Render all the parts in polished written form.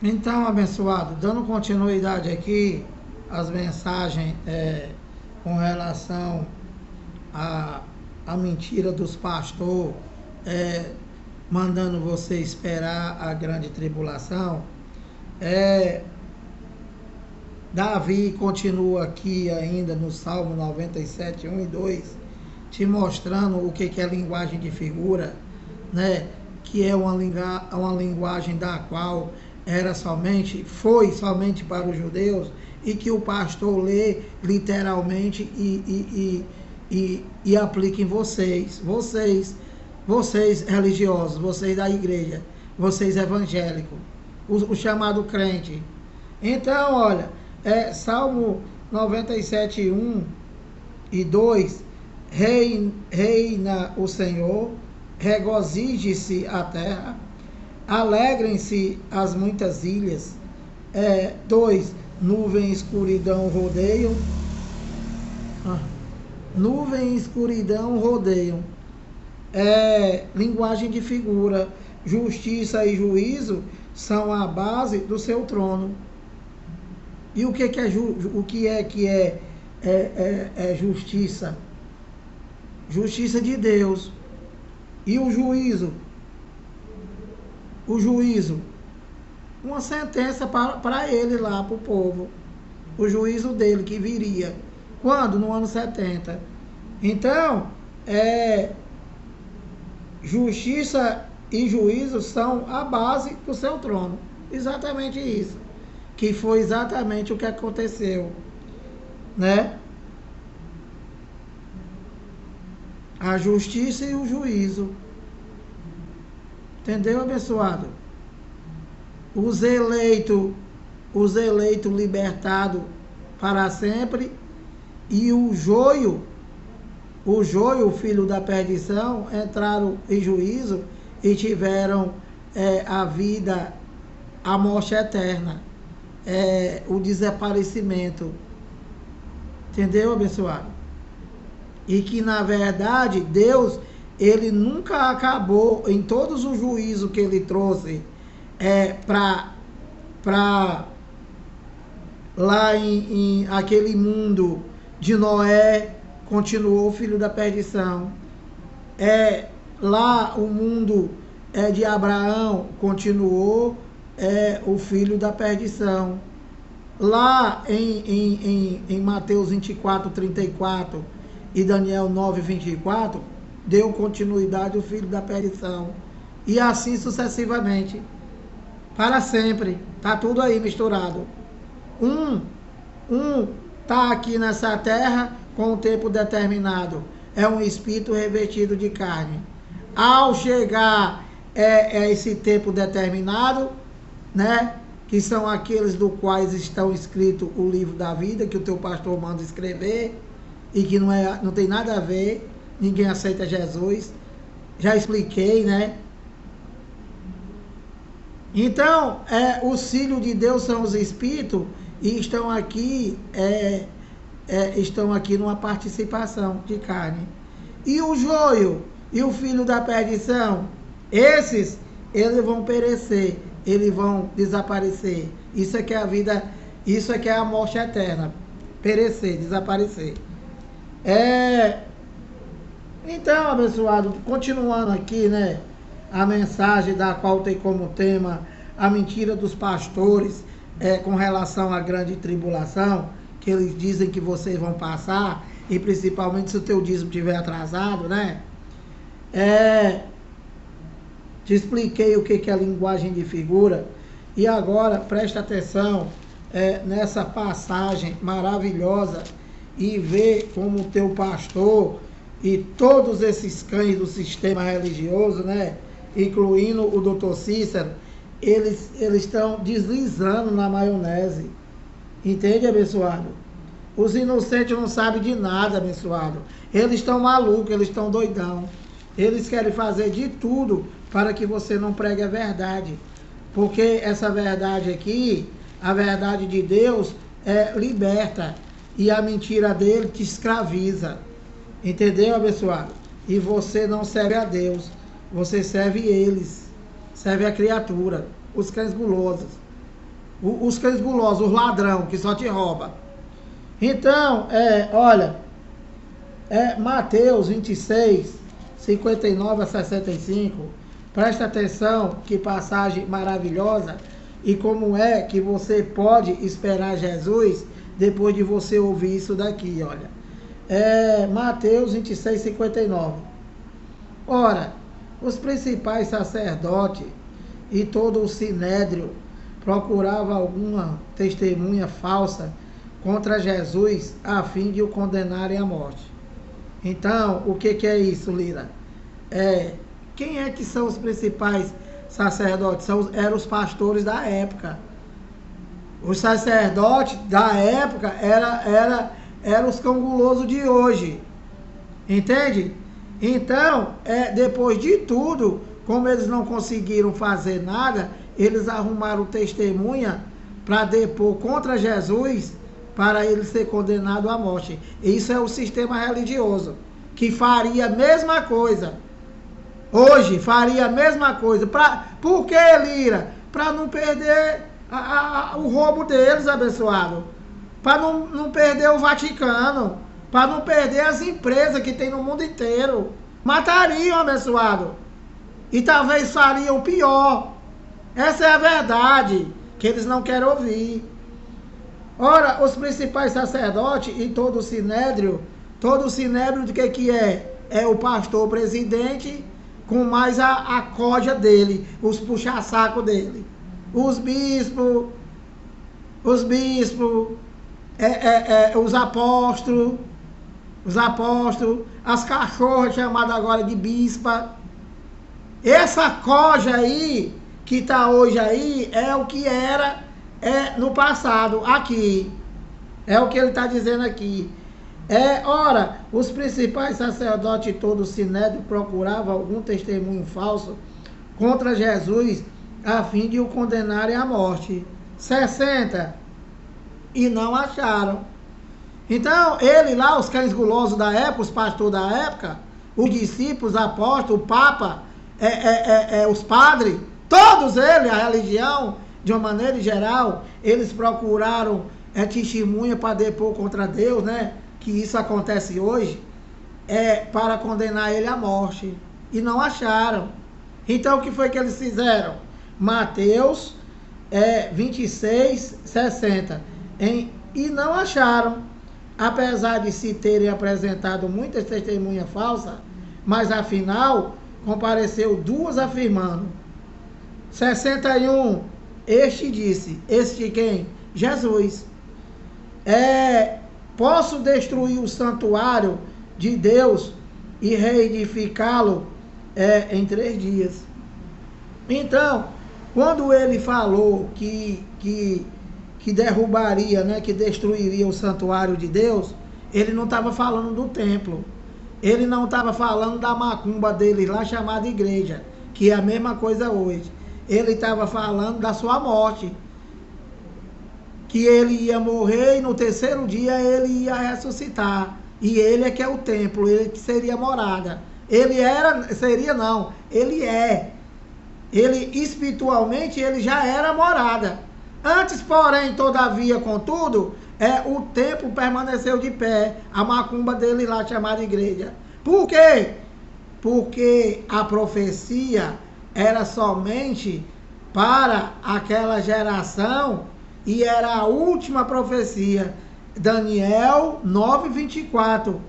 Então, abençoado, dando continuidade aqui às mensagens com relação à, à mentira dos pastores, mandando você esperar a grande tribulação, Davi continua aqui ainda no Salmo 97, 1 e 2, te mostrando o que é linguagem de figura, né? Que é uma linguagem da qual foi somente para os judeus, e que o pastor lê literalmente e aplica em vocês religiosos, vocês da igreja, vocês evangélicos, o chamado crente. Então, olha, Salmo 97, 1 e 2, reina o Senhor, regozije-se a terra, alegrem-se as muitas ilhas. 2, nuvem e escuridão rodeiam. Nuvem e escuridão rodeiam. Linguagem de figura. Justiça e juízo são a base do seu trono. E o que é justiça? Justiça de Deus. E o juízo? O juízo, uma sentença para ele lá, para o povo. O juízo dele que viria. Quando? No ano 70. Então, justiça e juízo são a base do seu trono. Exatamente isso. Que foi exatamente o que aconteceu, né? A justiça e o juízo. Entendeu, abençoado? Os eleitos libertados para sempre, e o joio, o filho da perdição, entraram em juízo e tiveram a vida, a morte eterna, o desaparecimento. Entendeu, abençoado? E que, na verdade, Deus, ele nunca acabou, em todos os juízos que ele trouxe para lá em aquele mundo de Noé, continuou o filho da perdição. Lá o mundo de Abraão, continuou o filho da perdição. Lá em Mateus 24, 34 e Daniel 9, 24, deu continuidade ao filho da perdição. E assim sucessivamente. Para sempre. Está tudo aí misturado. Um está aqui nessa terra com um tempo determinado. É um espírito revestido de carne. Ao chegar esse tempo determinado, né? Que são aqueles do quais estão escrito o livro da vida, que o teu pastor manda escrever, e que não tem nada a ver, ninguém aceita Jesus. Já expliquei, né? Então, os filhos de Deus são os espíritos, e estão aqui numa participação de carne. E o joio e o filho da perdição, eles vão perecer, eles vão desaparecer. Isso é que é a vida, isso é que é a morte eterna. Perecer, desaparecer. Então, abençoado, continuando aqui, né? A mensagem da qual tem como tema a mentira dos pastores com relação à grande tribulação, que eles dizem que vocês vão passar, e principalmente se o teu dízimo estiver atrasado, né? Te expliquei o que é linguagem de figura, e agora presta atenção nessa passagem maravilhosa e vê como o teu pastor e todos esses cães do sistema religioso, né, incluindo o doutor Cícero, eles estão deslizando na maionese. Entende, abençoado? Os inocentes não sabem de nada, abençoado. Eles estão malucos, eles estão doidão. Eles querem fazer de tudo para que você não pregue a verdade. Porque essa verdade aqui, a verdade de Deus, liberta. E a mentira dele te escraviza. Entendeu, abençoado? E você não serve a Deus. Você serve eles. Serve a criatura. Os cães gulosos. Os cães gulosos, os ladrão, que só te rouba. Então, olha, Mateus 26, 59 a 65, presta atenção, que passagem maravilhosa, e como é que você pode esperar Jesus depois de você ouvir isso daqui, olha. Mateus 26, 59. Ora, os principais sacerdotes e todo o sinédrio procurava alguma testemunha falsa contra Jesus a fim de o condenarem à morte. Então, o que é isso, Lira? Quem é que são os principais sacerdotes? Eram os pastores da época. Os sacerdotes da época eram os cangulosos de hoje. Entende? Então, depois de tudo, como eles não conseguiram fazer nada, eles arrumaram testemunha para depor contra Jesus, para ele ser condenado à morte. Isso é o sistema religioso, que faria a mesma coisa. Hoje, faria a mesma coisa. Por que, Lira? Para não perder o roubo deles, abençoado. Para não perder o Vaticano. Para não perder as empresas que tem no mundo inteiro. Matariam, abençoado. E talvez fariam pior. Essa é a verdade, que eles não querem ouvir. Ora, os principais sacerdotes e todo o sinédrio de que é? É o pastor presidente com mais a corja dele, os puxa-saco dele. Os bispos, os apóstolos, as cachorras chamadas agora de bispa. Essa corja aí, que está hoje aí, é o que era no passado, aqui. É o que ele está dizendo aqui. Ora, os principais sacerdotes e todo o sinédrio procuravam algum testemunho falso contra Jesus, a fim de o condenarem à morte. 60. E não acharam. Então, ele lá, os cães gulosos da época, os pastores da época, os discípulos, os apóstolos, o Papa, os padres, todos eles, a religião, de uma maneira geral, eles procuraram testemunha para depor contra Deus, né? Que isso acontece hoje, para condenar ele à morte. E não acharam. Então, o que foi que eles fizeram? Mateus 26, 60. E não acharam. Apesar de se terem apresentado muitas testemunhas falsas, mas afinal, compareceu duas afirmando. 61. Este disse. Este quem? Jesus. Posso destruir o santuário de Deus e reedificá-lo em 3 dias. Então, quando ele falou que derrubaria, né, que destruiria o santuário de Deus, ele não estava falando do templo. Ele não estava falando da macumba dele lá, chamada igreja, que é a mesma coisa hoje. Ele estava falando da sua morte. Que ele ia morrer e no 3º dia ele ia ressuscitar. E ele é que é o templo, ele que seria a morada. Ele é. Ele espiritualmente ele já era a morada. Antes, porém, todavia, contudo, o templo permaneceu de pé, a macumba dele lá chamada igreja. Por quê? Porque a profecia era somente para aquela geração e era a última profecia. Daniel 9, 24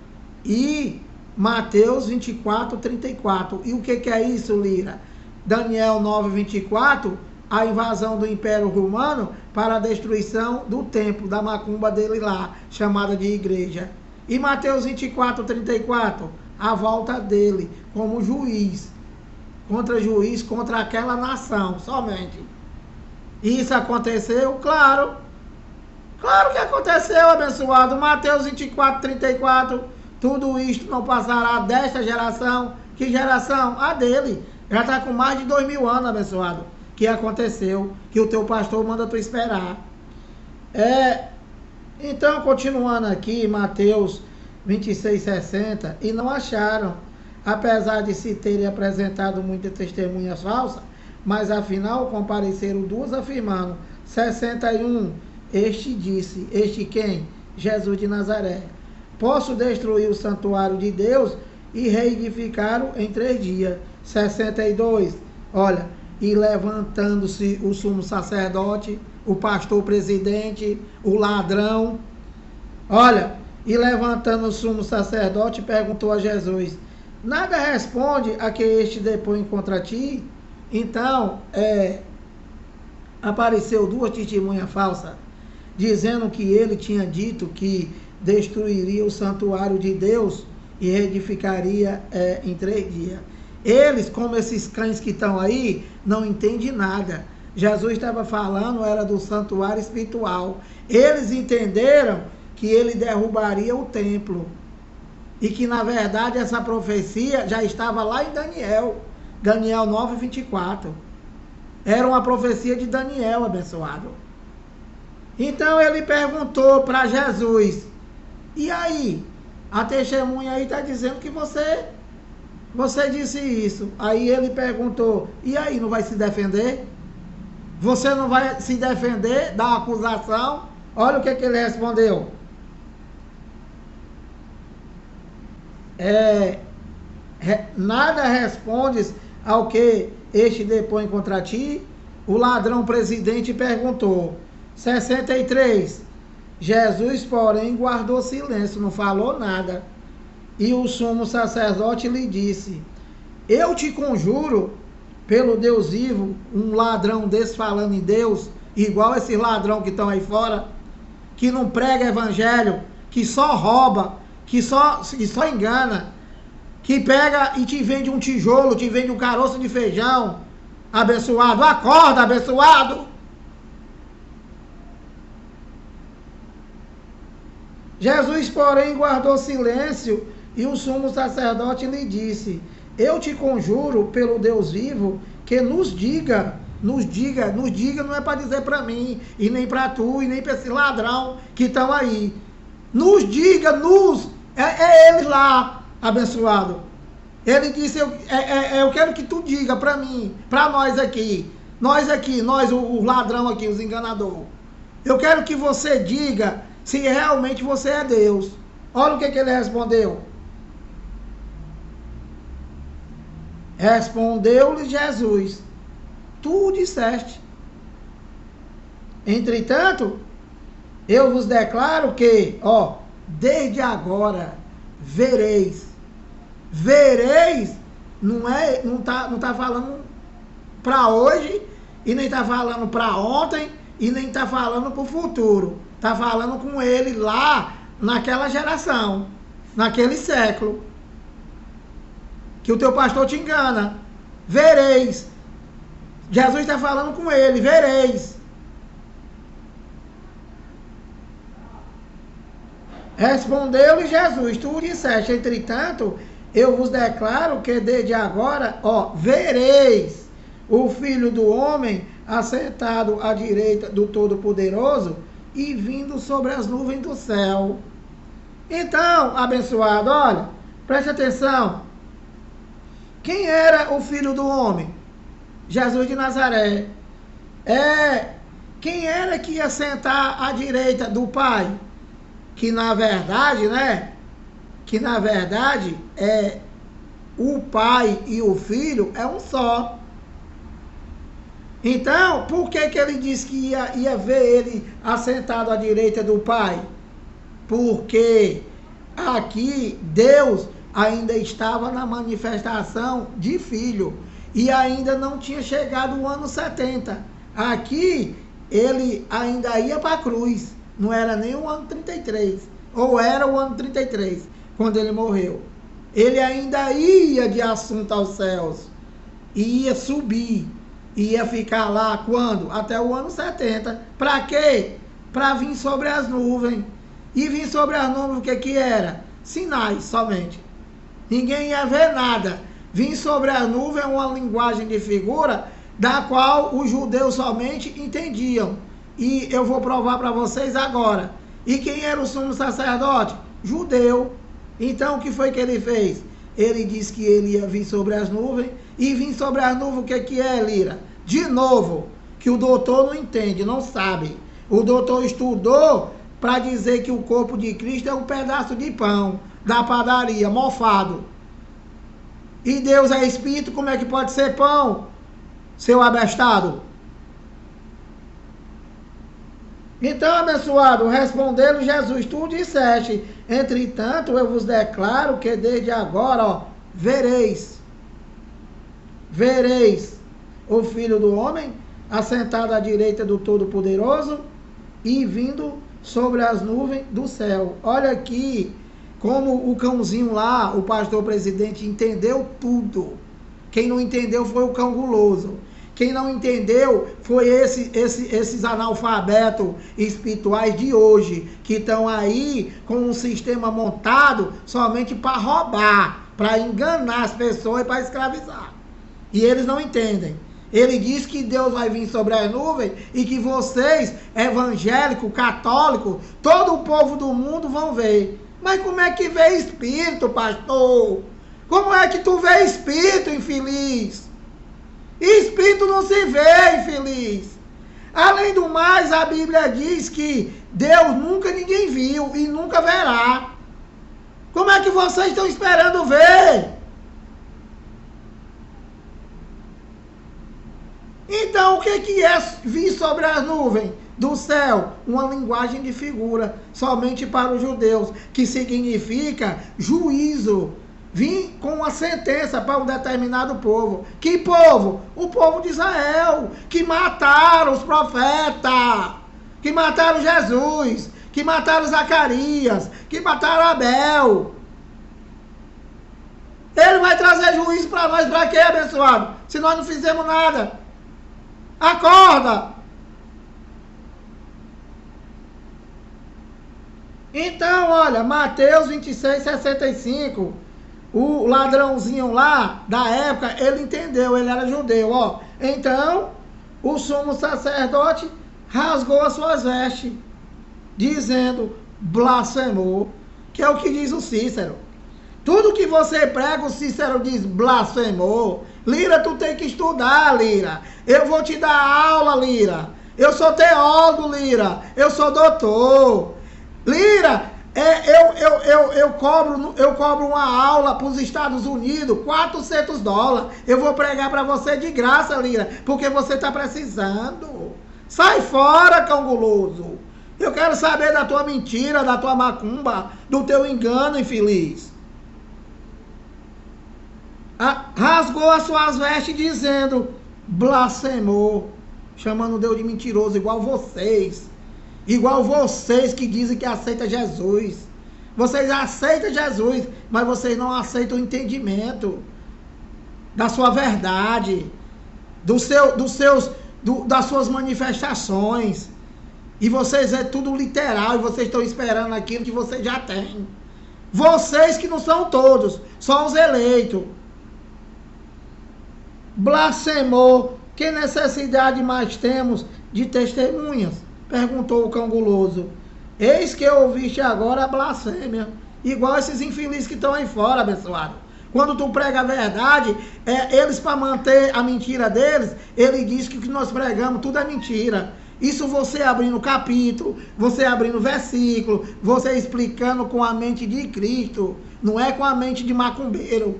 e Mateus 24, 34. E o que é isso, Lira? Daniel 9, 24, a invasão do Império Romano para a destruição do templo, da macumba dele lá, chamada de igreja. E Mateus 24, 34, a volta dele como juiz contra aquela nação, somente. Isso aconteceu? Claro. Claro que aconteceu, abençoado. Mateus 24, 34, tudo isto não passará desta geração. Que geração? A dele. Já está com mais de 2000 anos, abençoado, que aconteceu, que o teu pastor manda tu esperar. Então, continuando aqui, Mateus 26, 60, e não acharam, apesar de se terem apresentado muitas testemunhas falsas, mas afinal compareceram duas afirmando. 61. Este disse, este quem? Jesus de Nazaré. Posso destruir o santuário de Deus e reedificá-lo em 3 dias. 62. Olha, e levantando-se o sumo sacerdote, o pastor presidente, o ladrão. Olha, e levantando o sumo sacerdote, perguntou a Jesus: nada responde a que este depõe contra ti? Então, apareceu 2 testemunhas falsas, dizendo que ele tinha dito que destruiria o santuário de Deus e reedificaria em 3 dias. Eles, como esses cães que estão aí, não entendem nada. Jesus estava falando, era do santuário espiritual. Eles entenderam que ele derrubaria o templo. E que, na verdade, essa profecia já estava lá em Daniel. Daniel 9, 24. Era uma profecia de Daniel, abençoado. Então ele perguntou para Jesus: e aí? A testemunha aí está dizendo que você disse isso. Aí ele perguntou: e aí, não vai se defender? Você não vai se defender da acusação? Olha o que ele respondeu. Nada respondes ao que este depõe contra ti? O ladrão presidente perguntou. 63. Jesus, porém, guardou silêncio, não falou nada. E o sumo sacerdote lhe disse: eu te conjuro, pelo Deus vivo, um ladrão desse falando em Deus, igual esses ladrão que estão aí fora, que não prega evangelho, que só rouba, que só engana, que pega e te vende um tijolo, te vende um caroço de feijão. Abençoado, acorda, abençoado! Jesus, porém, guardou silêncio, e o sumo sacerdote lhe disse: eu te conjuro pelo Deus vivo, que nos diga não é para dizer para mim, e nem para tu, e nem para esse ladrão que estão aí. Nos diga, é ele lá, abençoado. Ele disse: eu quero que tu diga para mim, para nós aqui, o ladrão aqui, os enganadores. Eu quero que você diga se realmente você é Deus. Olha o que ele respondeu. Respondeu-lhe Jesus: tu disseste. Entretanto, eu vos declaro que, desde agora vereis. Vereis não tá falando para hoje, e nem tá falando para ontem, e nem tá falando para o futuro. Tá falando com ele lá naquela geração, naquele século. Que o teu pastor te engana. Vereis. Jesus está falando com ele, vereis. Respondeu-lhe Jesus: tu disseste, entretanto, eu vos declaro que desde agora, vereis o Filho do Homem assentado à direita do Todo-Poderoso e vindo sobre as nuvens do céu. Então, abençoado, olha, preste atenção. Quem era o Filho do Homem? Jesus de Nazaré. Quem era que ia sentar à direita do Pai? Que na verdade, o Pai e o Filho é um só. Então, por que ele disse que ia ver ele assentado à direita do Pai? Porque aqui Deus ainda estava na manifestação de Filho e ainda não tinha chegado o ano 70. Aqui ele ainda ia para a cruz. Não era nem o ano 33, ou era o ano 33, quando ele morreu. Ele ainda ia de assunto aos céus, ia subir, ia ficar lá quando? Até o ano 70. Para quê? Para vir sobre as nuvens. E vir sobre as nuvens, o que era? Sinais somente. Ninguém ia ver nada. Vir sobre as nuvens é uma linguagem de figura da qual os judeus somente entendiam. E eu vou provar para vocês agora. E quem era o sumo sacerdote? Judeu. Então o que foi que ele fez? Ele disse que ele ia vir sobre as nuvens. E vir sobre as nuvens, o que é, Lira? De novo. O que o doutor não entende, não sabe. O doutor estudou para dizer que o corpo de Cristo é um pedaço de pão da padaria, mofado. E Deus é espírito, como é que pode ser pão, seu abestado? Então, abençoado, respondeu Jesus, tu disseste, entretanto eu vos declaro que desde agora, vereis o Filho do Homem assentado à direita do Todo-Poderoso e vindo sobre as nuvens do céu. Olha aqui como o cãozinho lá, o pastor presidente, entendeu tudo. Quem não entendeu foi o cão guloso. Quem não entendeu foi esses analfabetos espirituais de hoje, que estão aí com um sistema montado somente para roubar, para enganar as pessoas e para escravizar. E eles não entendem. Ele diz que Deus vai vir sobre as nuvens e que vocês, evangélicos, católicos, todo o povo do mundo vão ver. Mas como é que vê espírito, pastor? Como é que tu vê espírito, infeliz? Espírito não se vê, infeliz. Além do mais, a Bíblia diz que Deus nunca ninguém viu e nunca verá. Como é que vocês estão esperando ver? Então, o que é vir sobre as nuvens do céu? Uma linguagem de figura, somente para os judeus, que significa juízo. Vim com uma sentença para um determinado povo. Que povo? O povo de Israel, que mataram os profetas, que mataram Jesus, que mataram Zacarias, que mataram Abel. Ele vai trazer juízo para nós, para quê, abençoado? Se nós não fizemos nada. Acorda! Então, olha, Mateus 26, 65, o ladrãozinho lá, da época, ele entendeu, ele era judeu, ó. Então, o sumo sacerdote rasgou as suas vestes, dizendo, blasfemou, que é o que diz o Cícero. Tudo que você prega, o Cícero diz, blasfemou. Lira, tu tem que estudar, Lira. Eu vou te dar aula, Lira. Eu sou teólogo, Lira. Eu sou doutor. Lira, eu cobro uma aula para os Estados Unidos, $400. Eu vou pregar para você de graça, Lira, porque você está precisando. Sai fora, cão guloso. Eu quero saber da tua mentira, da tua macumba, do teu engano, infeliz. Rasgou as suas vestes dizendo, blasfemou, chamando Deus de mentiroso, igual vocês que dizem que aceitam Jesus. Vocês aceitam Jesus, mas vocês não aceitam o entendimento da sua verdade, das suas manifestações. E vocês é tudo literal, e vocês estão esperando aquilo que vocês já têm. Vocês que não são todos, só os eleitos. Blasfemou, que necessidade mais temos de testemunhas? Perguntou o cão guloso. Eis que ouviste agora a blasfêmia, igual esses infelizes que estão aí fora, abençoado. Quando tu prega a verdade, eles, para manter a mentira deles, ele diz que o que nós pregamos tudo é mentira. Isso você abrindo capítulo, você abrindo versículo, você explicando com a mente de Cristo, não é com a mente de macumbeiro.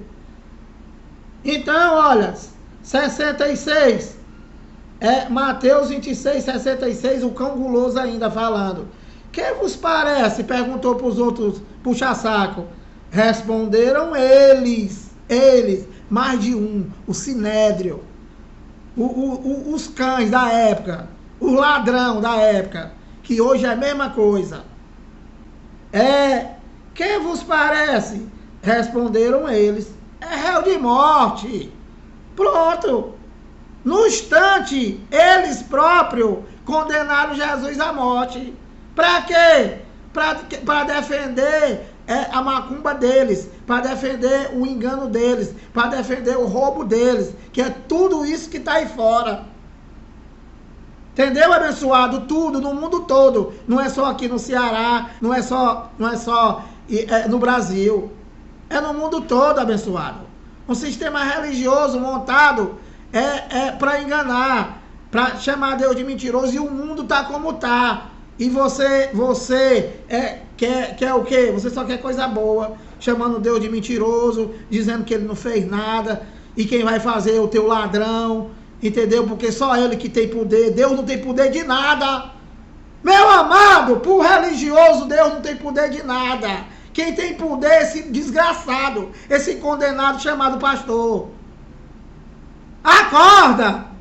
Então, olha, 66, Mateus 26, 66, o cão guloso ainda falando. Que vos parece? Perguntou para os outros puxa-saco. Responderam eles, mais de um, o sinédrio, os cães da época, o ladrão da época, que hoje é a mesma coisa. Que vos parece? Responderam eles, é réu de morte. Pronto. No instante, eles próprios condenaram Jesus à morte. Para quê? Para defender a macumba deles, para defender o engano deles, para defender o roubo deles, que é tudo isso que está aí fora. Entendeu, abençoado? Tudo, no mundo todo. Não é só aqui no Ceará, não é só no Brasil. É no mundo todo, abençoado. Um sistema religioso montado para enganar, para chamar Deus de mentiroso, e o mundo tá como tá. E você quer o quê? Você só quer coisa boa, chamando Deus de mentiroso, dizendo que ele não fez nada, e quem vai fazer é o teu ladrão, entendeu? Porque só ele que tem poder, Deus não tem poder de nada. Meu amado, por religioso, Deus não tem poder de nada. Quem tem poder é esse desgraçado, esse condenado chamado pastor. Acorda!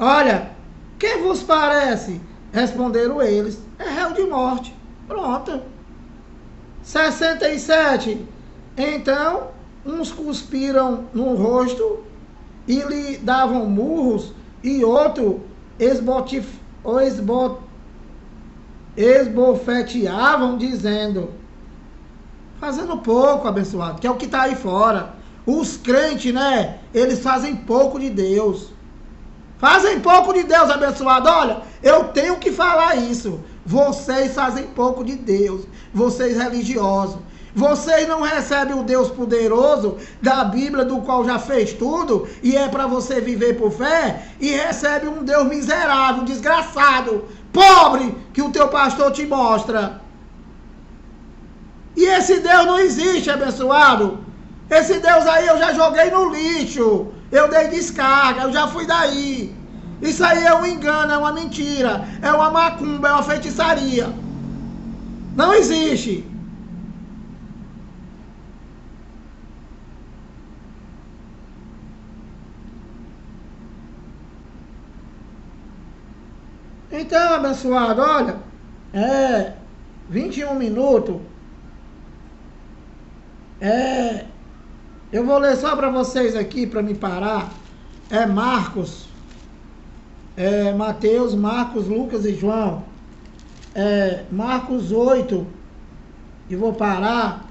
Olha, que vos parece? Responderam eles, é réu de morte. Pronto. 67. Então, uns cuspiram no rosto e lhe davam murros, e outro esbofeteavam, dizendo, fazendo pouco, abençoado, que é o que está aí fora. Os crentes, né, eles fazem pouco de Deus. Fazem pouco de Deus, abençoado. Olha, eu tenho que falar isso. Vocês fazem pouco de Deus. Vocês religiosos. Vocês não recebem o Deus poderoso da Bíblia, do qual já fez tudo, e é para você viver por fé, e recebe um Deus miserável, desgraçado, pobre, que o teu pastor te mostra. E esse Deus não existe, abençoado. Esse Deus aí eu já joguei no lixo. Eu dei descarga, eu já fui daí. Isso aí é um engano, é uma mentira, é uma macumba, é uma feitiçaria. Não existe. Então, abençoado, olha, 21 minutos. Eu vou ler só para vocês aqui, para me parar. Marcos, Mateus, Marcos, Lucas e João. Marcos 8. E vou parar.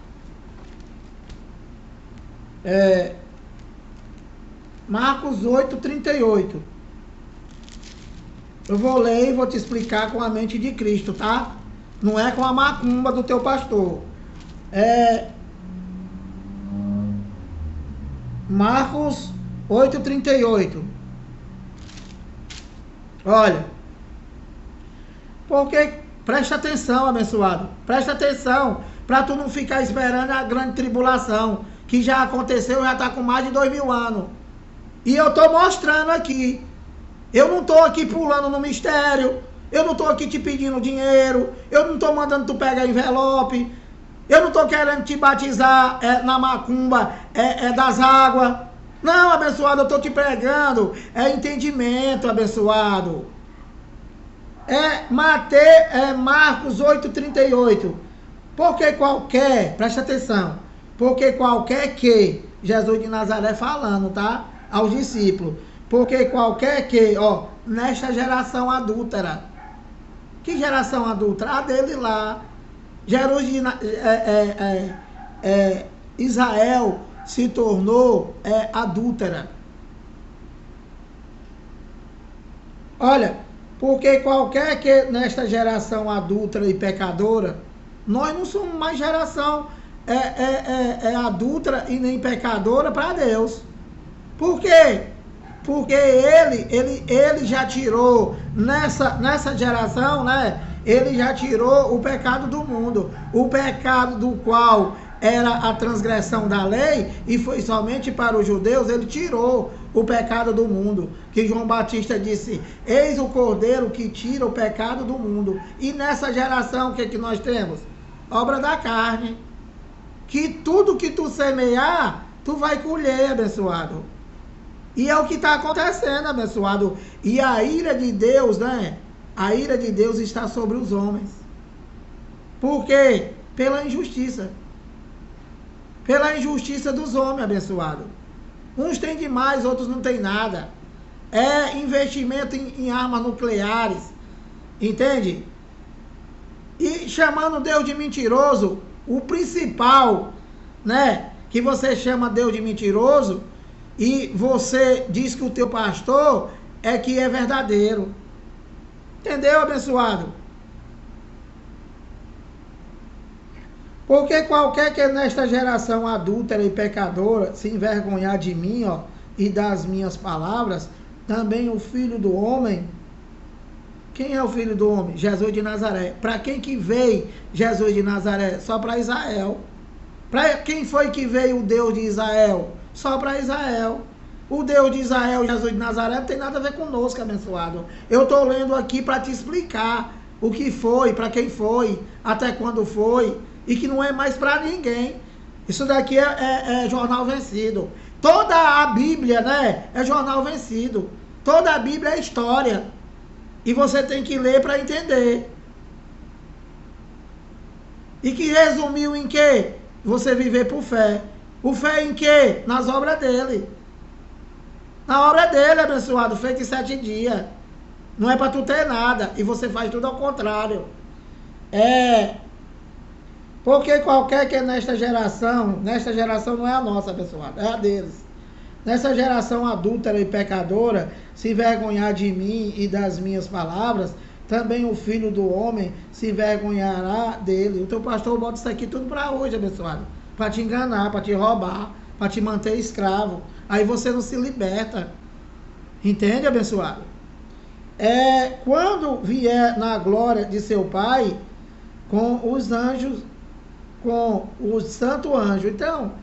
Marcos 8, 38. Eu vou ler e vou te explicar com a mente de Cristo, tá? Não é com a macumba do teu pastor. Marcos 8, 38. Olha. Porque, presta atenção, abençoado. Presta atenção, para tu não ficar esperando a grande tribulação, que já aconteceu, já está com mais de 2000 anos. E eu estou mostrando aqui. Eu não estou aqui pulando no mistério. Eu não estou aqui te pedindo dinheiro. Eu não estou mandando tu pegar envelope. Eu não estou querendo te batizar na macumba das águas. Não, abençoado, eu estou te pregando. É entendimento, abençoado. Marcos 8, 38. Porque qualquer, presta atenção. Porque qualquer que, Jesus de Nazaré falando, tá? Aos discípulos. Porque qualquer que, nesta geração adúltera. Que geração adúltera? A dele lá. Israel se tornou adúltera. Olha, porque qualquer que nesta geração adúltera e pecadora, nós não somos mais geração adúltera e nem pecadora para Deus. Por quê? Porque ele já tirou, nessa geração, né? Ele já tirou o pecado do mundo. O pecado do qual era a transgressão da lei, e foi somente para os judeus, ele tirou o pecado do mundo. Que João Batista disse, eis o Cordeiro que tira o pecado do mundo. E nessa geração, o que nós temos? Obra da carne. Que tudo que tu semear, tu vai colher, abençoado. E é o que está acontecendo, abençoado. E a ira de Deus, né? A ira de Deus está sobre os homens. Por quê? Pela injustiça. Pela injustiça dos homens, abençoado. Uns têm demais, outros não têm nada. É investimento em armas nucleares. Entende? E chamando Deus de mentiroso, o principal, né? Que você chama Deus de mentiroso, e você diz que o teu pastor que é verdadeiro. Entendeu, abençoado? Porque qualquer que nesta geração adúltera e pecadora se envergonhar de mim, ó, e das minhas palavras, também o Filho do Homem. Quem é o Filho do Homem? Jesus de Nazaré. Para quem que veio Jesus de Nazaré? Só para Israel. Para quem foi que veio o Deus de Israel? Só para Israel. O Deus de Israel, Jesus de Nazaré, não tem nada a ver conosco, abençoado. Eu estou lendo aqui para te explicar o que foi, para quem foi, até quando foi, e que não é mais para ninguém. Isso daqui é jornal vencido. Toda a Bíblia, né, é jornal vencido. Toda a Bíblia é história. E você tem que ler para entender. E que resumiu em quê? Você viver por fé. Por fé em quê? Nas obras dele. Na obra dele, abençoado, feito em 7 dias. Não é para tu ter nada. E você faz tudo ao contrário. Porque qualquer que é nesta geração não é a nossa, abençoado, é a deles. Nessa geração adúltera e pecadora, se envergonhar de mim e das minhas palavras, também o Filho do Homem se envergonhará dele. O teu pastor bota isso aqui tudo para hoje, abençoado. Para te enganar, para te roubar, para te manter escravo. Aí você não se liberta. Entende, abençoado? Quando vier na glória de seu Pai, com os anjos, com o santo anjo. Então,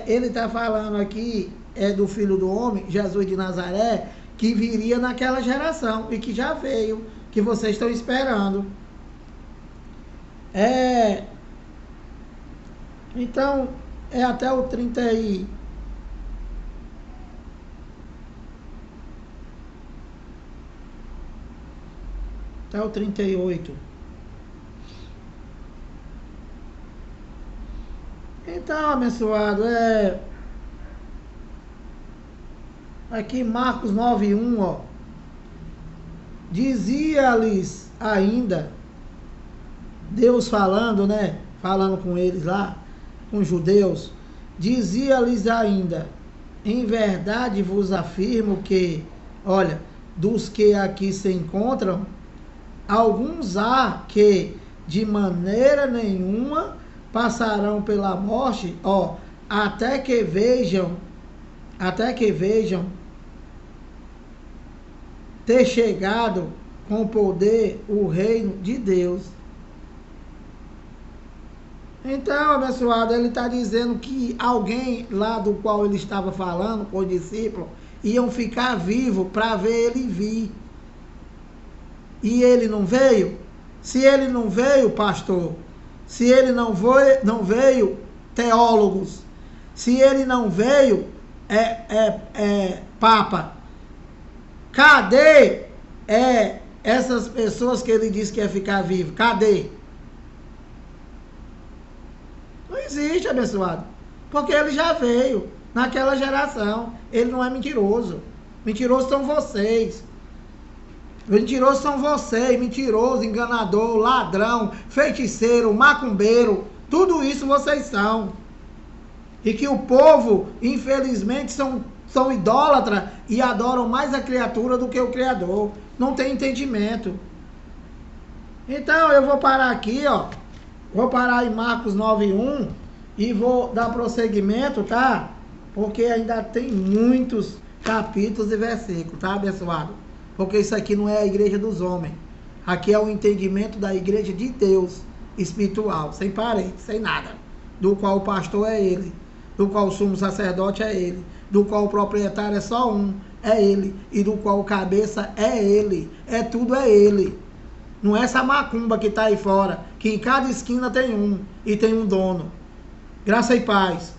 ele está falando aqui, do Filho do Homem, Jesus de Nazaré, que viria naquela geração e que já veio, que vocês estão esperando. Então, até o 30 e... até o 38. Então, abençoado, aqui Marcos 9:1, ó. Dizia-lhes ainda, Deus falando, né? Falando com eles lá, com os judeus. Dizia-lhes ainda, em verdade vos afirmo que, olha, dos que aqui se encontram, alguns há que de maneira nenhuma passarão pela morte, ó, até que vejam ter chegado com poder o reino de Deus. Então, abençoado, ele está dizendo que alguém lá do qual ele estava falando com os discípulos iam ficar vivos para ver ele vir. E ele não veio? Se ele não veio, pastor, se ele não veio, teólogos, se ele não veio, papa, cadê essas pessoas que ele disse que ia ficar vivo? Cadê? Não existe, abençoado, porque ele já veio naquela geração. Ele não é mentiroso. Mentirosos são vocês. Mentirosos são vocês, mentiroso, enganador, ladrão, feiticeiro, macumbeiro, tudo isso vocês são. E que o povo, infelizmente, são idólatras e adoram mais a criatura do que o Criador. Não tem entendimento. Então eu vou parar aqui, ó. Vou parar em Marcos 9:1 e vou dar prosseguimento, tá? Porque ainda tem muitos capítulos e versículos, tá, abençoado? Porque isso aqui não é a igreja dos homens. Aqui é o entendimento da igreja de Deus, espiritual, sem parede, sem nada. Do qual o pastor é ele, do qual o sumo sacerdote é ele, do qual o proprietário é só um, é ele, e do qual o cabeça é ele. Tudo é ele. Não é essa macumba que está aí fora, que em cada esquina tem um, e tem um dono. Graça e paz.